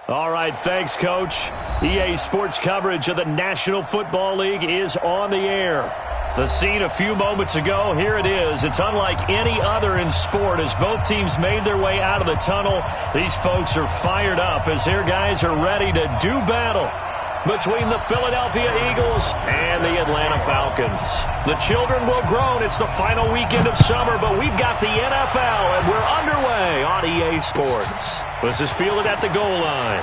All right, thanks, Coach. EA Sports coverage of the National Football League is on the air. The scene a few moments ago, here it is. It's unlike any other in sport as both teams made their way out of the tunnel. These folks are fired up as their guys are ready to do battle between the Philadelphia Eagles and the Atlanta Falcons. The children will groan. It's the final weekend of summer, but we've got the NFL, and we're underway on EA Sports. This is fielded at the goal line.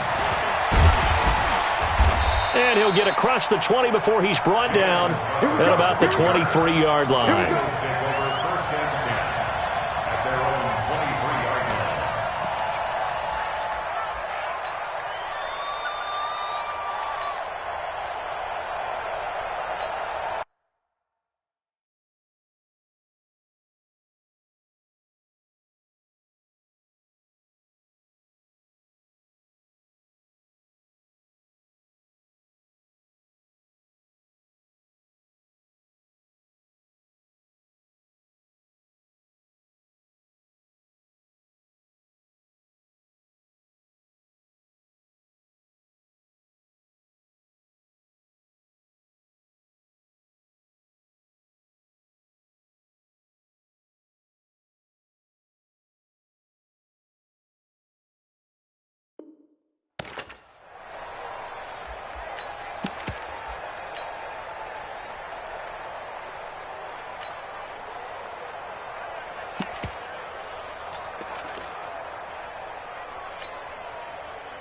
And he'll get across the 20 before he's brought down at about the 23-yard line.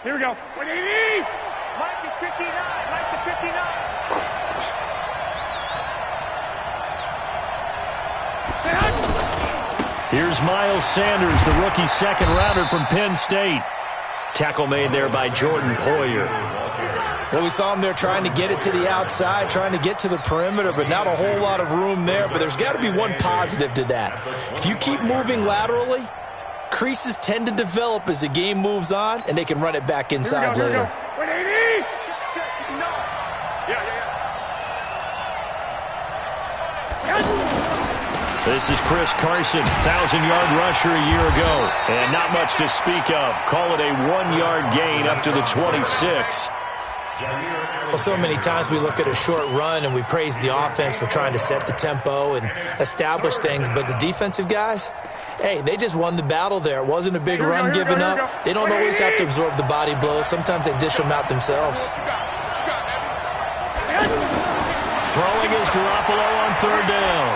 Here we go. 180! Mike is 59. Mike to 59. Here's Miles Sanders, the rookie second rounder from Penn State. Tackle made there by Jordan Poyer. Well, we saw him there trying to get it to the outside, trying to get to the perimeter, but not a whole lot of room there. But there's got to be one positive to that. If you keep moving laterally, creases tend to develop as the game moves on, and they can run it back inside later. 180! This is Chris Carson, 1,000-yard rusher a year ago. And not much to speak of. Call it a 1-yard gain up to the 26. Well, so many times we look at a short run and we praise the offense for trying to set the tempo and establish things, but the defensive guys, hey, they just won the battle there. It wasn't a big run given up. They don't always have to absorb the body blows. Sometimes they dish them out themselves. Throwing is Garoppolo on third down.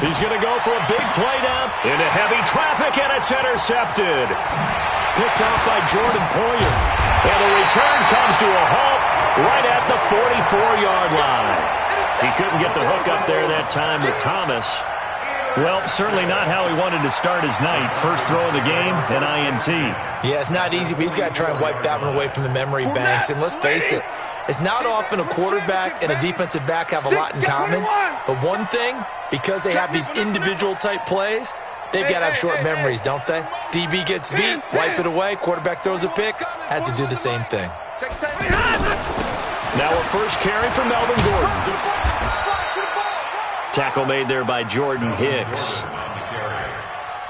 He's going to go for a big play down into heavy traffic, and it's intercepted. Picked off by Jordan Poyer. And the return comes to a halt right at the 44-yard line. He couldn't get the hook up there that time with Thomas. Well, certainly not how he wanted to start his night. First throw of the game, an INT. Yeah, it's not easy, but he's got to try and wipe that one away from the memory banks. And let's face it, it's not often a quarterback and a defensive back have a lot in common. But one thing, because they have these individual type plays, they've got to have short memories, don't they? DB gets beat, wipe it away, quarterback throws a pick, has to do the same thing. Now a first carry for Melvin Gordon. Tackle made there by Jordan Hicks.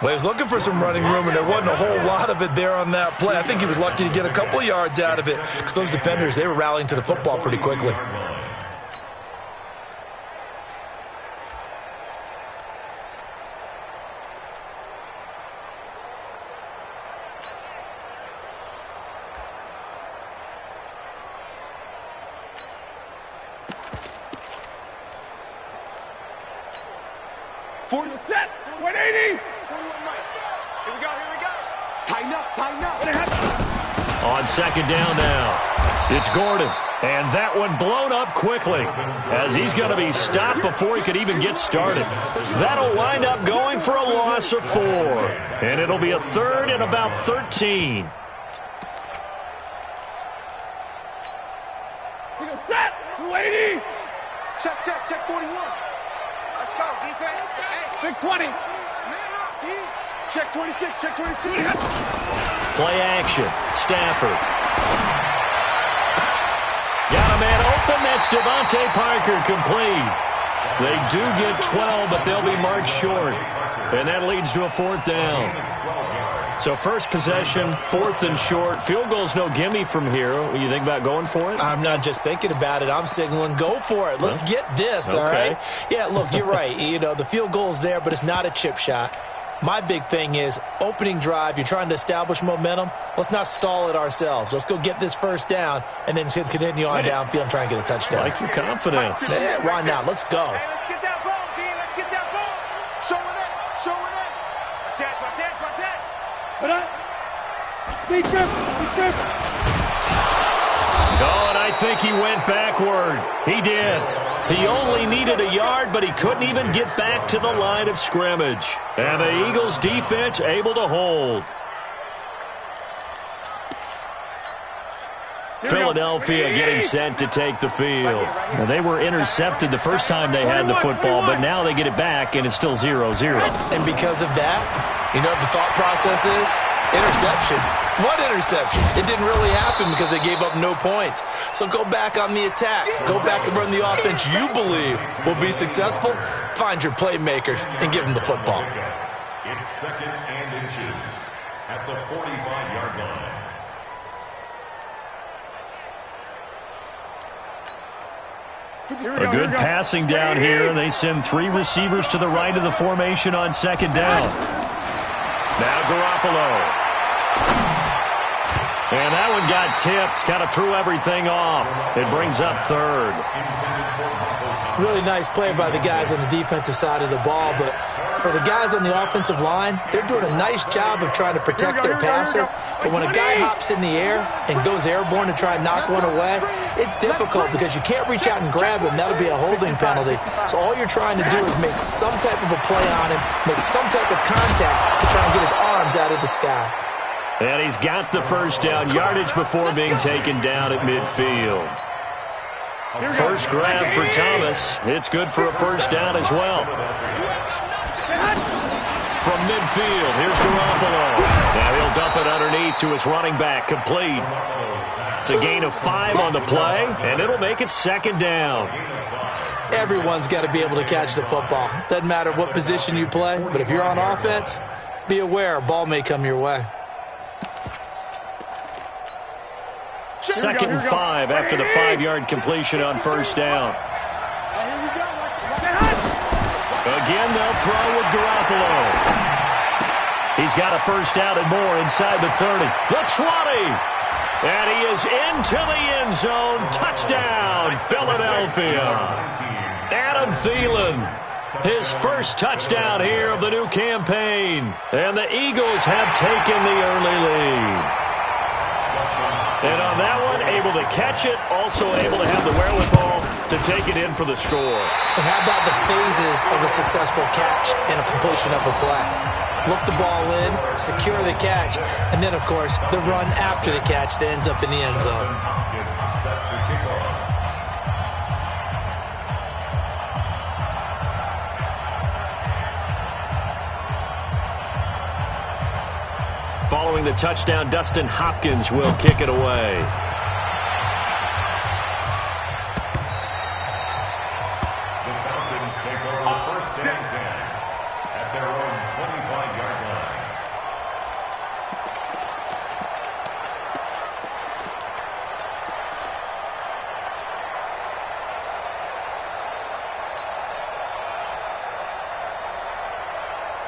Well, he was looking for some running room, and there wasn't a whole lot of it there on that play. I think he was lucky to get a couple of yards out of it because those defenders, they were rallying to the football pretty quickly. Set! 180! Here we go. Tighten up. On second down now, it's Gordon. And that one blown up quickly as he's going to be stopped before he could even get started. That'll wind up going for a loss of 4. And it'll be a third and about 13. We go set! 280! Check 41. Let's go, defense. Hey. Big 20. Man up, D. Check 26. Play action. Stafford. Got a man open. That's Devontae Parker complete. They do get 12, but they'll be marked short. And that leads to a 4th down. So first possession, 4th and short. Field goal's no gimme from here. What do you think about going for it? I'm not just thinking about it. I'm signaling, go for it. Let's get this, all right? Yeah, look, you're right. You know, the field goal's there, but it's not a chip shot. My big thing is opening drive. You're trying to establish momentum. Let's not stall it ourselves. Let's go get this first down and then continue on downfield and try and get a touchdown. Like your confidence. Yeah, why not? Let's go. Hey, let's get that ball, D. Let's get that ball. Show it up. Show it up. Watch that. Oh, and I think he went backward. He did. He only needed a yard, but he couldn't even get back to the line of scrimmage. And the Eagles defense able to hold. Philadelphia getting set to take the field. Well, they were intercepted the first time they had the football, but now they get it back, and it's still 0-0. And because of that, you know what the thought process is? Interception. What interception? It didn't really happen because they gave up no points. So go back on the attack. Go back and run the offense you believe will be successful. Find your playmakers and give them the football. It's 2nd and inches at the 45-yard line. A good passing down here. They send 3 receivers to the right of the formation on 2nd down. Now Garoppolo. And that one got tipped. Kind of threw everything off. It brings up 3rd. Really nice play by the guys on the defensive side of the ball, but for the guys on the offensive line, they're doing a nice job of trying to protect their passer. But when a guy hops in the air and goes airborne to try and knock one away, it's difficult because you can't reach out and grab him. That'll be a holding penalty. So all you're trying to do is make some type of a play on him, make some type of contact to try and get his arms out of the sky. And he's got the first down yardage before being taken down at midfield. First grab for Thomas. It's good for a first down as well. From midfield, here's Garoppolo. Now he'll dump it underneath to his running back, complete. It's a gain of 5 on the play, and it'll make it 2nd down. Everyone's got to be able to catch the football. Doesn't matter what position you play, but if you're on offense, be aware a ball may come your way. 2nd and 5 after the 5-yard completion on first down. Again, they'll throw with Garoppolo. He's got a first down and more inside the 30. The 20. And he is into the end zone. Touchdown, Philadelphia. Adam Thielen, his first touchdown here of the new campaign. And the Eagles have taken the early lead. And on that one, able to catch it, also able to have the wherewithal to take it in for the score. And how about the phases of a successful catch and a completion of a play? Look the ball in, secure the catch, and then, of course, the run after the catch that ends up in the end zone. Following the touchdown, Dustin Hopkins will kick it away. The Falcons take over 1st and 10 at their own 25-yard line.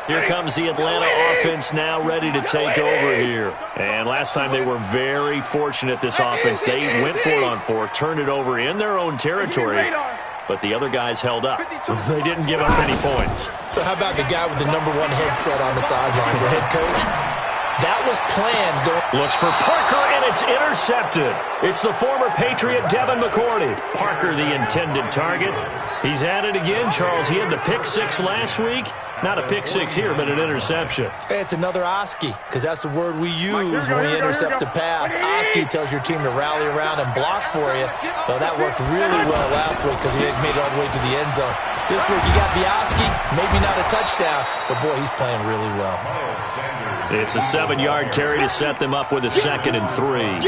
Here comes the Atlanta offense now ready to take over here. And last time they were very fortunate, this offense. They went for it on 4, turned it over in their own territory, but the other guys held up. They didn't give up any points. So how about the guy with the #1 headset on the sidelines, the head coach? That was planned. Looks for Parker, and it's intercepted. It's the former Patriot Devin McCourty. Parker, the intended target. He's at it again, Charles. He had the pick 6 last week. Not a pick 6 here, but an interception. Hey, it's another Oski, because that's the word we use when we intercept a pass. Oski tells your team to rally around and block for you. Well, that worked really well last week because he made it all the way to the end zone. This week you got the Oski, maybe not a touchdown, but boy, he's playing really well. It's a 7-yard carry to set them up with a 2nd and 3.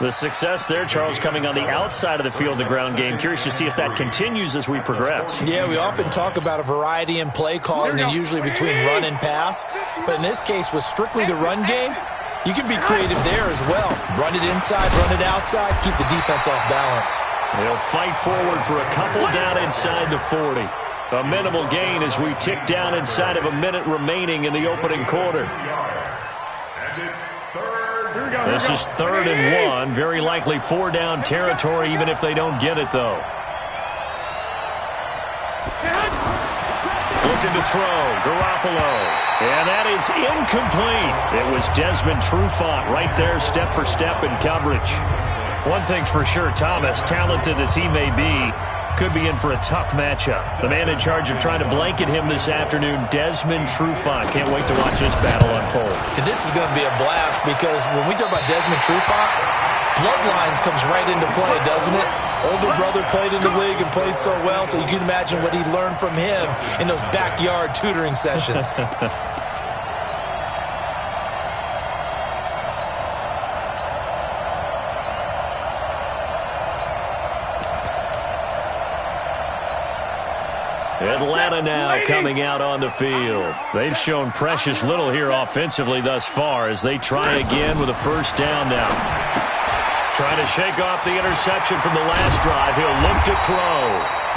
The success there, Charles, coming on the outside of the field in the ground game. Curious to see if that continues as we progress. Yeah, we often talk about a variety in play calling, and usually between run and pass. But in this case, with strictly the run game, you can be creative there as well. Run it inside, run it outside, keep the defense off balance. They'll fight forward for a couple down inside the 40. A minimal gain as we tick down inside of a minute remaining in the opening quarter. This is 3rd and 1. Very likely 4-down territory, even if they don't get it, though. Looking to throw. Garoppolo. And that is incomplete. It was Desmond Trufant right there, step for step in coverage. One thing's for sure, Thomas, talented as he may be, could be in for a tough matchup. The man in charge of trying to blanket him this afternoon, Desmond Trufant. Can't wait to watch this battle unfold. And this is going to be a blast because when we talk about Desmond Trufant, bloodlines comes right into play, doesn't it? Older brother played in the league and played so well, so you can imagine what he learned from him in those backyard tutoring sessions. Atlanta now coming out on the field. They've shown precious little here offensively thus far as they try again with a first down now. Trying to shake off the interception from the last drive. He'll look to throw.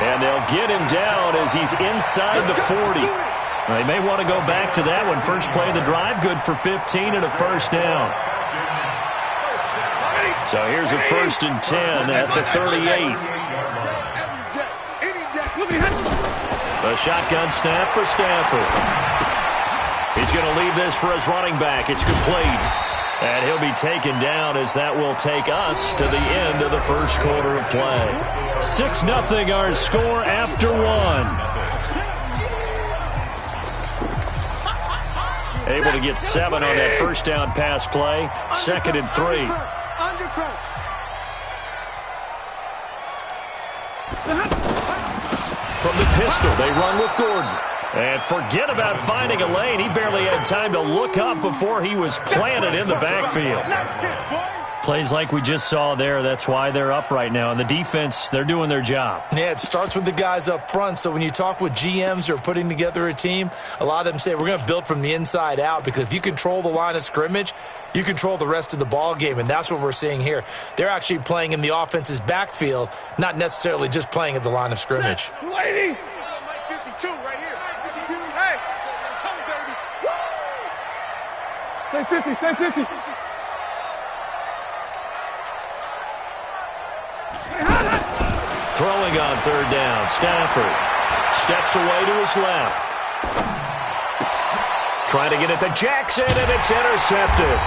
And they'll get him down as he's inside the 40. They may want to go back to that one. First play of the drive, good for 15 and a first down. So here's a 1st and 10 at the 38. A shotgun snap for Stafford. He's going to leave this for his running back. It's complete. And he'll be taken down as that will take us to the end of the first quarter of play. 6-0 our score after 1. Able to get 7 on that first down pass play. 2nd and 3. From the pistol, they run with Gordon. And forget about finding a lane. He barely had time to look up before he was planted in the backfield. Plays like we just saw there, that's why they're up right now. And the defense, they're doing their job. Yeah, it starts with the guys up front. So when you talk with GMs who are putting together a team, a lot of them say we're going to build from the inside out, because if you control the line of scrimmage, you control the rest of the ball game, and that's what we're seeing here. They're actually playing in the offense's backfield, not necessarily just playing at the line of scrimmage. Lady! 52 right here. 52. Hey, come baby. Woo! Stay 50, stay 50. Throwing on 3rd down, Stafford steps away to his left. Trying to get it to Jackson, and it's intercepted.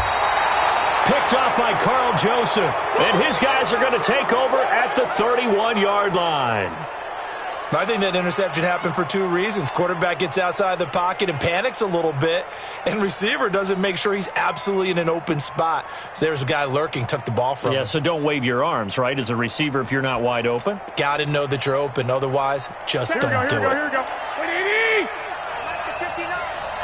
Picked off by Carl Joseph, and his guys are going to take over at the 31-yard line. I think that interception happened for 2 reasons. Quarterback gets outside the pocket and panics a little bit, and receiver doesn't make sure he's absolutely in an open spot. So there's a guy lurking, took the ball from him. Yeah, so don't wave your arms, right, as a receiver if you're not wide open? Got to know that you're open. Otherwise, just don't do it. Here we go. 180!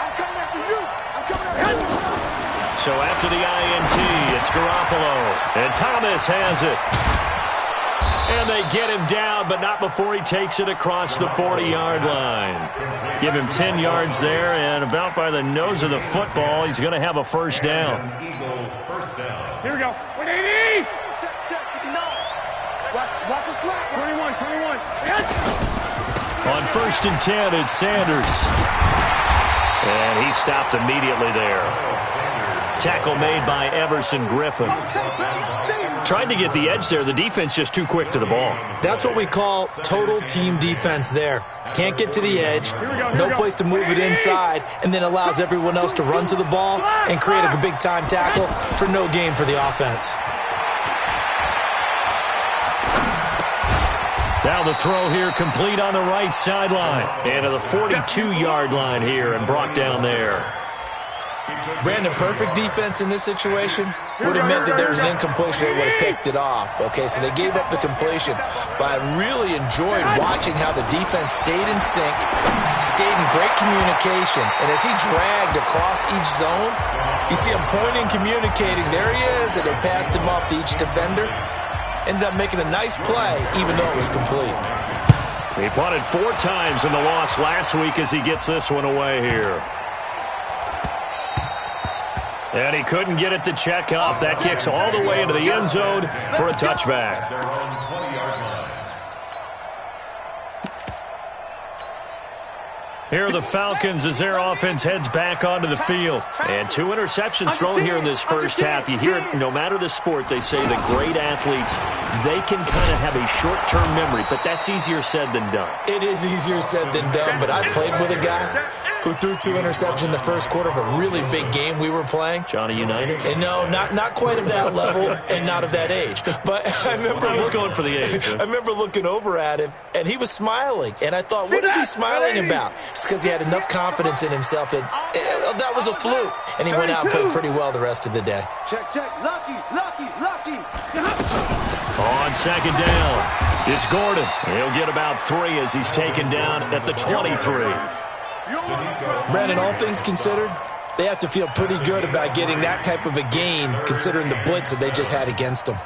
I'm coming after you. I'm coming after you. So after the INT, it's Garoppolo, and Thomas has it. And they get him down, but not before he takes it across the 40-yard line. Give him 10 yards there, and about by the nose of the football, he's going to have a first down. Here we go. 180! Watch the slap. 21. On 1st and 10, it's Sanders. And he stopped immediately there. Tackle made by Everson Griffin. Tried to get the edge there. The defense just too quick to the ball. That's what we call total team defense there. Can't get to the edge, no place to move it inside, and then allows everyone else to run to the ball and create a big-time tackle for no gain for the offense. Now the throw here complete on the right sideline. And to the 42-yard line here and brought down there. Brandon, perfect defense in this situation would have meant that there was an incompletion. They would have picked it off. Okay, so they gave up the completion. But I really enjoyed watching how the defense stayed in sync, stayed in great communication. And as he dragged across each zone, You see him pointing, communicating. There he is, and they passed him off to each defender. Ended up making a nice play, even though it was complete. He punted 4 times in the loss last week as he gets this one away here. And he couldn't get it to check up. That kicks all the way into the end zone for a touchback. Their own 20-yard line. Here are the Falcons as their offense heads back onto the field. And 2 interceptions thrown here in this first half. You hear it, no matter the sport, they say the great athletes, they can kind of have a short-term memory, but that's easier said than done. It is easier said than done, but I played with a guy who threw 2 interceptions in the first quarter of a really big game we were playing. Johnny Unitas? And no, not quite of that level and not of that age. But I remember I was going for the age. I remember looking over at him, and he was smiling. And I thought, what is he smiling about? It's because he had enough confidence in himself that that was a fluke. And he went out and played pretty well the rest of the day. Check. Lucky. On second down, it's Gordon. He'll get about 3 as he's taken down at the 23. Brandon, all things considered, they have to feel pretty good about getting that type of a gain considering the blitz that they just had against them.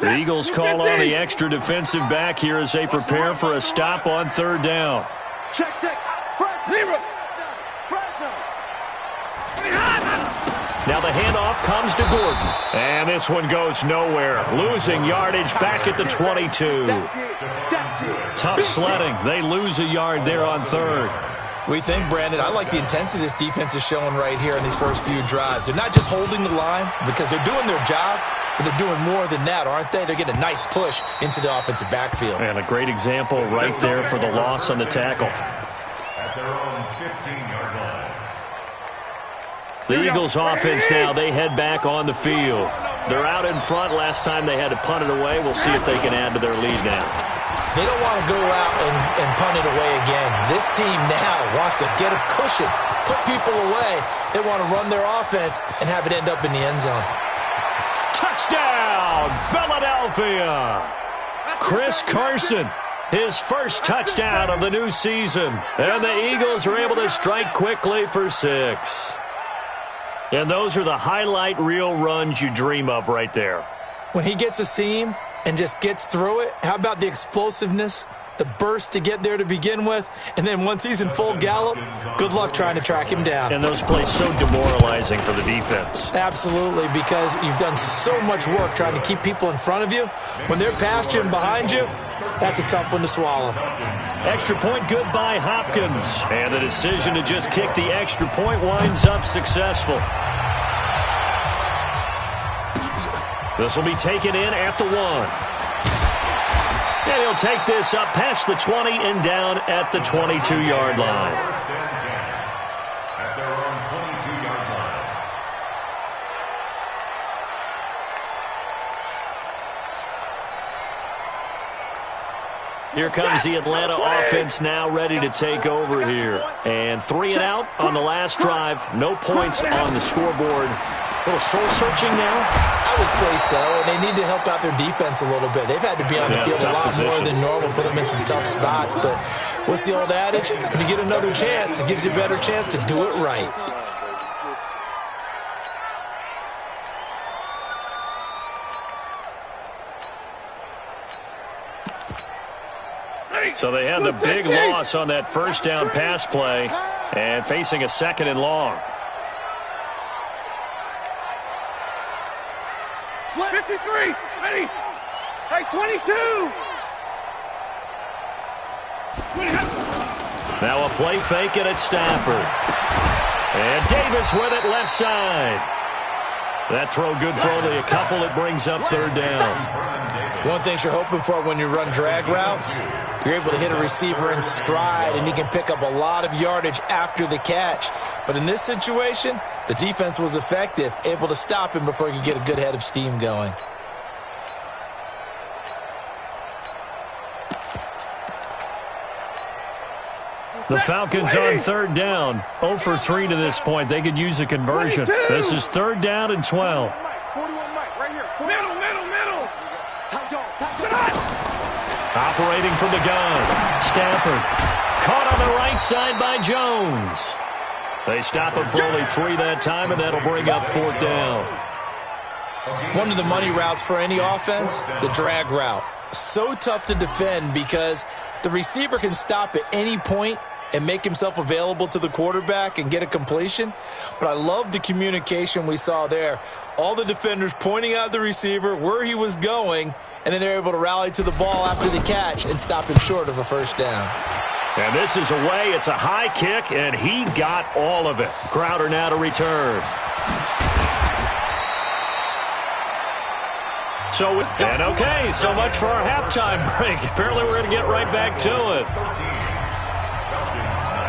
The Eagles call on the extra defensive back here as they prepare for a stop on 3rd down. Check. Now the handoff comes to Gordon. And this one goes nowhere. Losing yardage back at the 22. Tough sledding. They lose a yard there on 3rd. We think, Brandon, I like the intensity this defense is showing right here in these first few drives. They're not just holding the line because they're doing their job, but they're doing more than that, aren't they? They're getting a nice push into the offensive backfield. And a great example right there for the loss on the tackle. At their own 15-yard line. The Eagles offense now, they head back on the field. They're out in front. Last time they had to punt it away. We'll see if they can add to their lead now. They don't want to go out and punt it away again. This team now wants to get a cushion, put people away. They want to run their offense and have it end up in the end zone. Touchdown, Philadelphia! Chris Carson, his first touchdown of the new season. And the Eagles are able to strike quickly for 6. And those are the highlight reel runs you dream of right there. When he gets a seam and just gets through it, how about the explosiveness, the burst to get there to begin with, and then once he's in full gallop, good luck trying to track him down. And those plays so demoralizing for the defense. Absolutely, because you've done so much work trying to keep people in front of you. When they're past you and behind you, that's a tough one to swallow. Extra point good by Hopkins. And the decision to just kick the extra point winds up successful. This will be taken in at the 1. And he'll take this up past the 20 and down at the 22-yard line. First and 10. At their own 22-yard line. Here comes the Atlanta offense now ready to take over here. And 3 and out on the last drive. No points on the scoreboard. A little soul-searching now? I would say so, and they need to help out their defense a little bit. They've had to be on the field a lot more than normal, put them in some tough spots. But what's the old adage? When you get another chance, it gives you a better chance to do it right. So they had the big loss on that first down pass play and facing a 2nd and long. 53, ready. Hey, 22. Now a play fake it at Stafford. And Davis with it left side. That throw good for only a couple. It brings up 3rd down. One thing you're hoping for when you run drag routes, you're able to hit a receiver in stride, and he can pick up a lot of yardage after the catch. But in this situation, the defense was effective, able to stop him before he could get a good head of steam going. The Falcons on 3rd down. 0 for 3 to this point. They could use a conversion. This is 3rd down and 12. 41 Mike, right here. Middle. Operating from the gun. Stafford. Caught on the right side by Jones. They stop him for only 3 that time, and that'll bring up 4th down. One of the money routes for any offense, the drag route. So tough to defend because the receiver can stop at any point and make himself available to the quarterback and get a completion. But I love the communication we saw there. All the defenders pointing out the receiver, where he was going, and then they're able to rally to the ball after the catch and stop him short of a 1st down. And this is away. It's a high kick, and he got all of it. Crowder now to return. Okay, so much for our halftime break. Apparently we're going to get right back to it.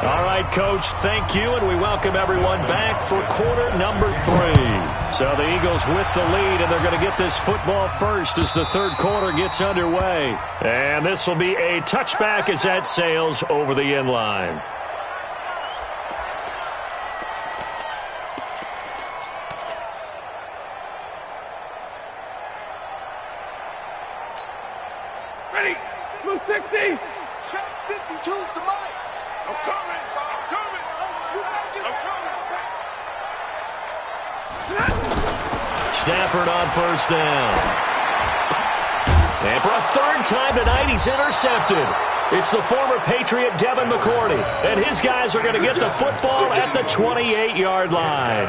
All right, Coach, thank you, and we welcome everyone back for quarter number 3. So the Eagles with the lead, and they're going to get this football first as the 3rd quarter gets underway. And this will be a touchback as that sails over the end line. Ready? Blue 60. Check 52's the mic. I'm coming. Stafford on 1st down. And for a 3rd time tonight, he's intercepted. It's the former Patriot Devin McCourty, and his guys are going to get the football at the 28-yard line.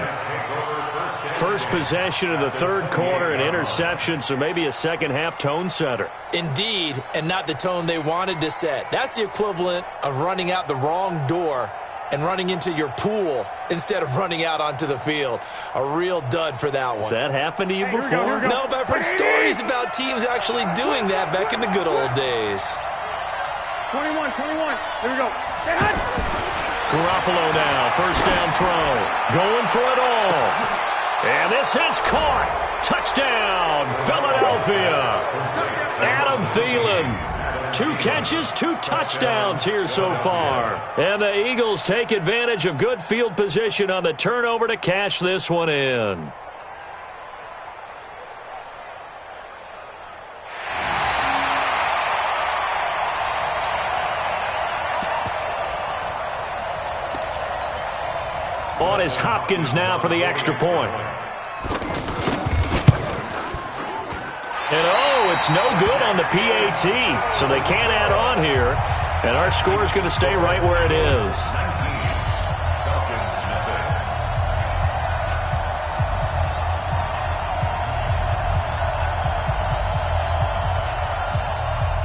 First possession of the 3rd quarter, an interception, so maybe a 2nd half tone setter. Indeed, and not the tone they wanted to set. That's the equivalent of running out the wrong door and running into your pool instead of running out onto the field. A real dud for that one. Has that happened to you before? No, but I've heard stories about teams actually doing that back in the good old days. 21. Here we go. Stay hot. Garoppolo now, 1st down throw. Going for it all. And this is caught. Touchdown, Philadelphia. Adam Thielen. 2 catches, 2 touchdowns here so far. And the Eagles take advantage of good field position on the turnover to cash this one in. On is Hopkins now for the extra point. And it's no good on the PAT, so they can't add on here. And our score is going to stay right where it is.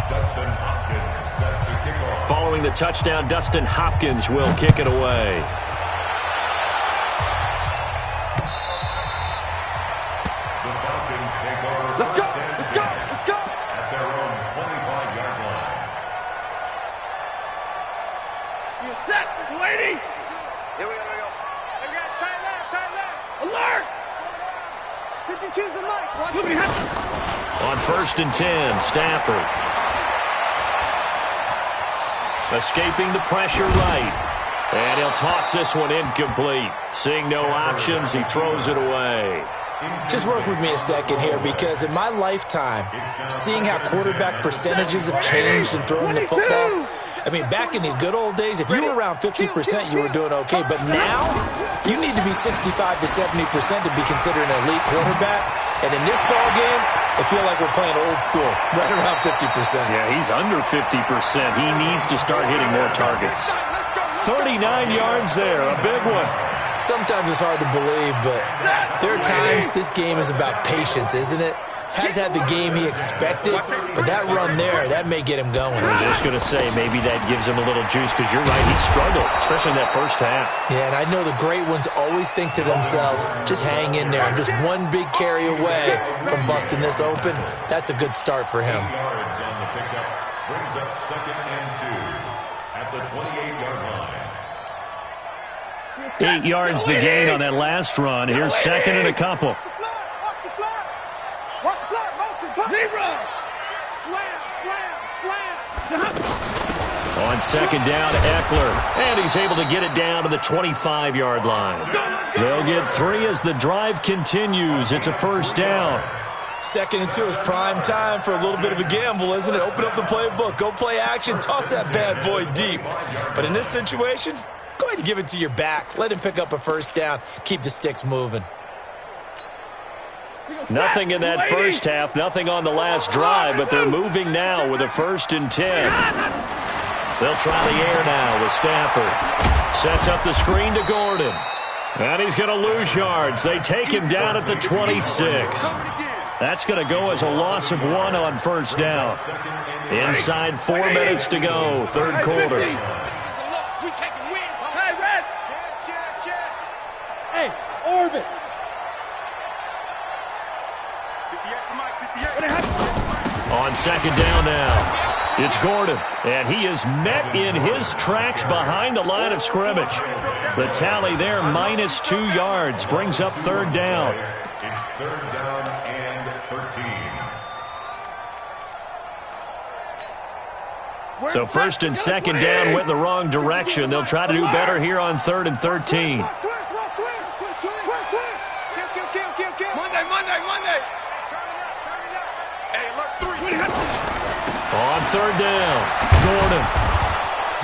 Dustin Hopkins set to kick off. Following the touchdown, Dustin Hopkins will kick it away. On 1st and 10, Stafford. Escaping the pressure right. And he'll toss this one incomplete. Seeing no options, he throws it away. Just work with me a second here, because in my lifetime, seeing how quarterback percentages have changed in throwing the football, I mean, back in the good old days, if you were around 50%, you were doing okay. But now, you need to be 65 to 70% to be considered an elite quarterback. And in this ball game, I feel like we're playing old school, right around 50%. Yeah, he's under 50%. He needs to start hitting more targets. 39 yards there, a big one. Sometimes it's hard to believe, but there are times this game is about patience, isn't it? Has had the game he expected, but that run there, that may get him going. I was just going to say, maybe that gives him a little juice, because you're right, he struggled, especially in that 1st half. Yeah, and I know the great ones always think to themselves, just hang in there. I'm just one big carry away from busting this open. That's a good start for him. 8 yards on the pickup brings up 2nd and 2 at the 28-yard line. 8 yards the gain on that last run. Here's 2nd and a couple. On 2nd down, Eckler. And he's able to get it down to the 25-yard line. They'll get 3 as the drive continues. It's a 1st down. 2nd and 2 is prime time for a little bit of a gamble, isn't it? Open up the playbook, go play action, toss that bad boy deep. But in this situation, go ahead and give it to your back. Let him pick up a first down. Keep the sticks moving. Nothing in that first half, nothing on the last drive, but they're moving now with a 1st and 10. They'll try the air now with Stafford. Sets up the screen to Gordon. And he's going to lose yards. They take him down at the 26. That's going to go as a loss of 1 on 1st down. Inside 4 minutes to go, 3rd quarter. Hey, Orbit. On 2nd down now, it's Gordon, and he is met in his tracks behind the line of scrimmage. The tally there, -2 yards, brings up 3rd down. It's 3rd down and 13. So 1st and 2nd down went in the wrong direction. They'll try to do better here on 3rd and 13. Monday. On 3rd down, Gordon.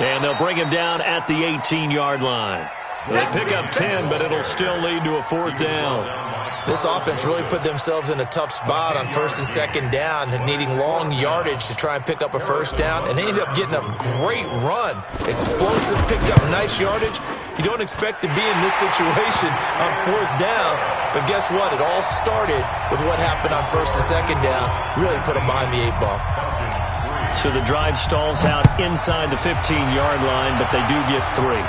And they'll bring him down at the 18-yard line. They'll pick up 10, but it'll still lead to a 4th down. This offense really put themselves in a tough spot on 1st and 2nd down, needing long yardage to try and pick up a 1st down, and they ended up getting a great run. Explosive, picked up nice yardage. You don't expect to be in this situation on 4th down, but guess what? It all started with what happened on 1st and 2nd down. Really put them behind the 8 ball. So the drive stalls out inside the 15-yard line, but they do get 3.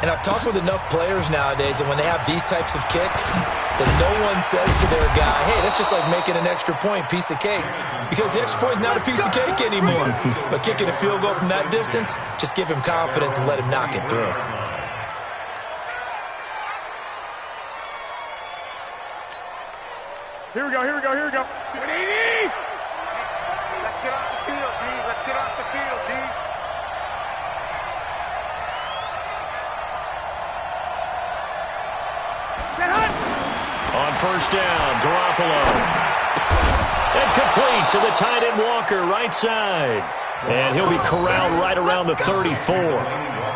And I've talked with enough players nowadays, and when they have these types of kicks, that no one says to their guy, hey, that's just like making an extra point, piece of cake. Because the extra point is not a piece of cake anymore. But kicking a field goal from that distance, just give him confidence and let him knock it through. Here we go. Let's get off the field, D. Let's get off the field, D. On 1st down, Garoppolo. Incomplete to the tight end Walker, right side. And he'll be corralled right around the 34.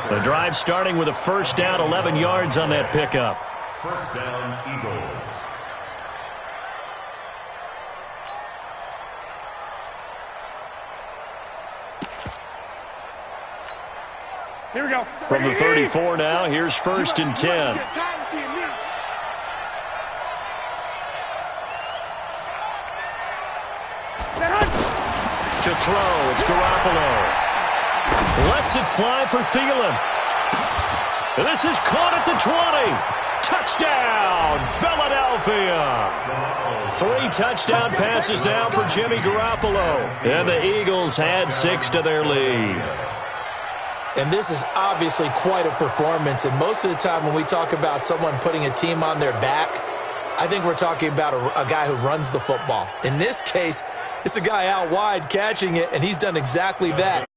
The drive starting with a 1st down, 11 yards on that pickup. 1st down, Eagles. Here we go. From the 34 now, here's 1st and 10. To throw, it's Garoppolo. Lets it fly for Thielen. This is caught at the 20. Touchdown, Philadelphia. 3 touchdown passes now for Jimmy Garoppolo. And the Eagles add 6 to their lead. And this is obviously quite a performance. And most of the time when we talk about someone putting a team on their back, I think we're talking about a guy who runs the football. In this case, it's a guy out wide catching it, and he's done exactly that.